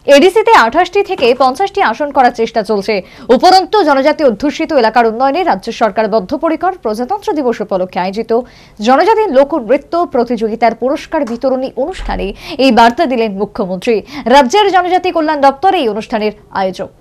এডিসিতে 28টি থেকে 50টি আসন করার চেষ্টা চলছে। উপরন্তু জনজাতি অধ্যুষিত এলাকার উন্নয়নে রাজ্য সরকার বদ্ধপরিকর। প্রজাতন্ত্র দিবস উপলক্ষে আয়োজিত জনজাতি লোকনৃত্য প্রতিযোগিতার পুরস্কার বিতরণী অনুষ্ঠানে এই বার্তা দিলেন মুখ্যমন্ত্রী। রাজ্যের জনজাতি কল্যাণ দপ্তর এই অনুষ্ঠানের আয়োজক।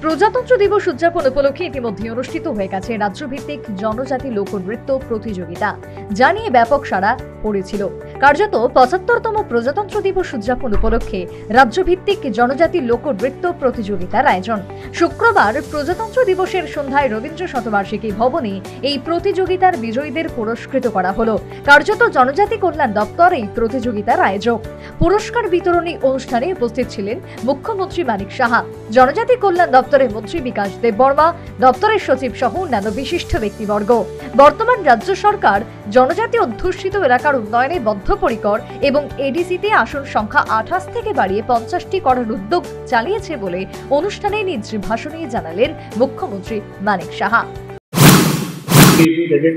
প্রজাতন্ত্র দিবস উদযাপন উপলক্ষে ইতিমধ্যে অনুষ্ঠিত হয়ে গেছে রাজ্যভিত্তিক জনজাতি লোকনৃত্য প্রতিযোগিতা, যা নিয়ে ব্যাপক সাড়া পড়েছিল। কার্যত 75তম প্রজাতন্ত্র দিবস উদযাপন উপলক্ষে রাজ্যভিত্তিক জনজাতি লোকনৃত্য প্রতিযোগিতার আয়োজন। শুক্রবার প্রজাতন্ত্র দিবসের সন্ধ্যায় রবীন্দ্র শতবার্ষিকী ভবনে এই প্রতিযোগিতার বিজয়ীদের পুরস্কৃত করা হলো। কার্যত জনজাতি কল্যাণ দপ্তর এই প্রতিযোগিতার আয়োজক। পুরস্কার বিতরণী অনুষ্ঠানে উপস্থিত ছিলেন মুখ্যমন্ত্রী মানিক সাহা, জনজাতি কল্যাণ দপ্তরের মন্ত্রী বিকাশ দেববর্মা, দপ্তরের সচিব সহ অন্যান্য বিশিষ্ট ব্যক্তিবর্গ। বর্তমান রাজ্য সরকার জনজাতি অধ্যুষিত এলাকার উন্নয়নে বদ্ধপরিকর এবং এডিসিতে আসন সংখ্যা 28 থেকে বাড়িয়ে 50টি করার উদ্যোগ চালিয়েছে বলে অনুষ্ঠানে নিজ ভাষণে জানালেন মুখ্যমন্ত্রী মানিক সাহা।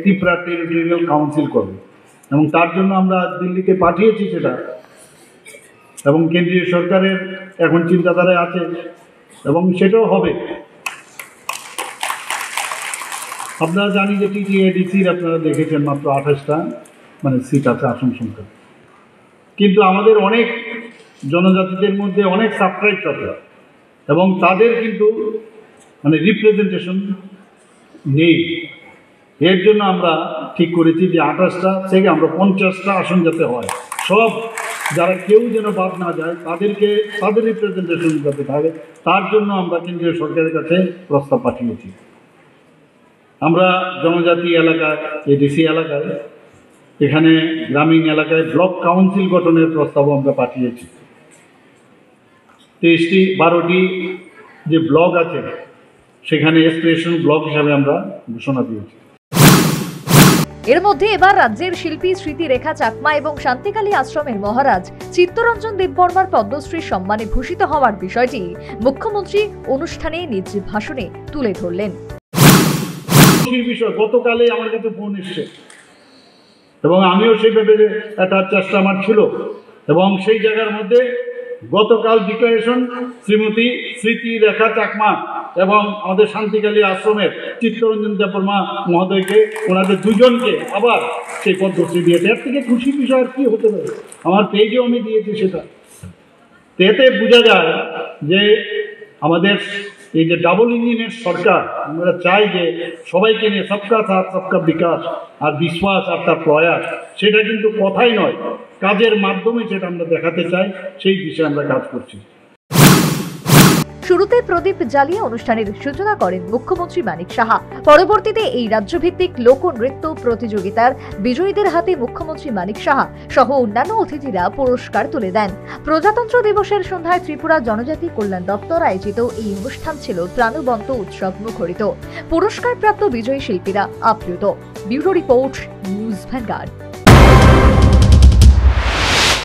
ত্রিপুরা টেরিটোরিয়াল কাউন্সিল করবে এবং তার জন্য আমরা দিল্লিতে পাঠিয়েছি সেটা, এবং কেন্দ্রীয় সরকারের এখন চিন্তাধারায় আছে এবং সেটাও হবে। আপনারা জানি যে টিটিএডিসির আপনারা দেখেছেন মাত্র 28টা সিট আছে, আসন সংখ্যা। কিন্তু আমাদের অনেক জনজাতিদের মধ্যে অনেক সাবট্রাইবস আছে এবং তাদের কিন্তু রিপ্রেজেন্টেশন নেই। এর জন্য আমরা ঠিক করেছি যে 28টা থেকে আমরা 50টা আসন যাতে হয়, সব যারা কেউ যেন বাদ না যায়, তাদের রিপ্রেজেন্টেশন যাতে থাকে, তার জন্য আমরা কেন্দ্রীয় সরকারের কাছে প্রস্তাব পাঠিয়েছি। আমরা জনজাতি এলাকায়, এডিসি এলাকায়, এখানে গ্রামীণ এলাকায় ব্লক কাউন্সিল গঠনের প্রস্তাবও আমরা পাঠিয়েছি। 12টি যে ব্লক আছে সেখানে এক্সপ্রেশন ব্লক হিসাবে আমরা ঘোষণা দিয়েছি। এর মধ্যে এবার রাজ্যের শিল্পী স্মৃতিরেখা চাকমা এবং শান্তিকালী আশ্রমের মহারাজ চিত্তরঞ্জন দেববর্মার পদ্মশ্রী সম্মানে ভূষিত হওয়ার বিষয়টি মুখ্যমন্ত্রী অনুষ্ঠানে নিজ ভাষণে তুলে ধরলেন। গতকালে আমার কাছে ফোন এসছে এবং আমিও সেইভাবে একটা চেষ্টা আমার ছিল, এবং সেই জায়গার মধ্যে গতকাল ডিক্লারেশন শ্রীমতী স্মৃতিরেখা চাকমা এবং আমাদের শান্তিকালী আশ্রমের চিত্তরঞ্জন দেববর্মা মহোদয়কে, ওনাদের দুজনকে আবার সেই পদ্মশ্রী দিয়েছে। এর থেকে খুশি বিষয় আর কি হতে পারে? আমার পেজেও আমি দিয়েছি সেটা। এতে বোঝা যায় যে আমাদের এই যে ডাবল ইঞ্জিনের সরকার, আমরা চাই যে সবাইকে নিয়ে সবকা সাথ সবকা বিকাশ আর বিশ্বাস আর তার প্রয়াস, সেটা কিন্তু কথাই নয়, কাজের মাধ্যমে সেটা আমরা দেখাতে চাই। সেই দিশে আমরা কাজ করছি। শুরুতে প্রদীপ জ্বালিয়ে অনুষ্ঠানের সূচনা করেন মুখ্যমন্ত্রী মানিক সাহা। পরবর্তীতে এই রাজ্যভিত্তিক লোকনৃত্য প্রতিযোগিতার বিজয়ীদের হাতে মুখ্যমন্ত্রী মানিক সাহা সহ অন্যান্য অতিথিরা পুরস্কার তুলে দেন। প্রজাতন্ত্র দিবসের সন্ধ্যায় ত্রিপুরা জনজাতি কল্যাণ দপ্তর আয়োজিত এই অনুষ্ঠান ছিল প্রাণবন্ত উৎসব মুখরিত। পুরস্কারপ্রাপ্ত বিজয়ী শিল্পীরা আপ্লুত। Bureau report, news vanguard.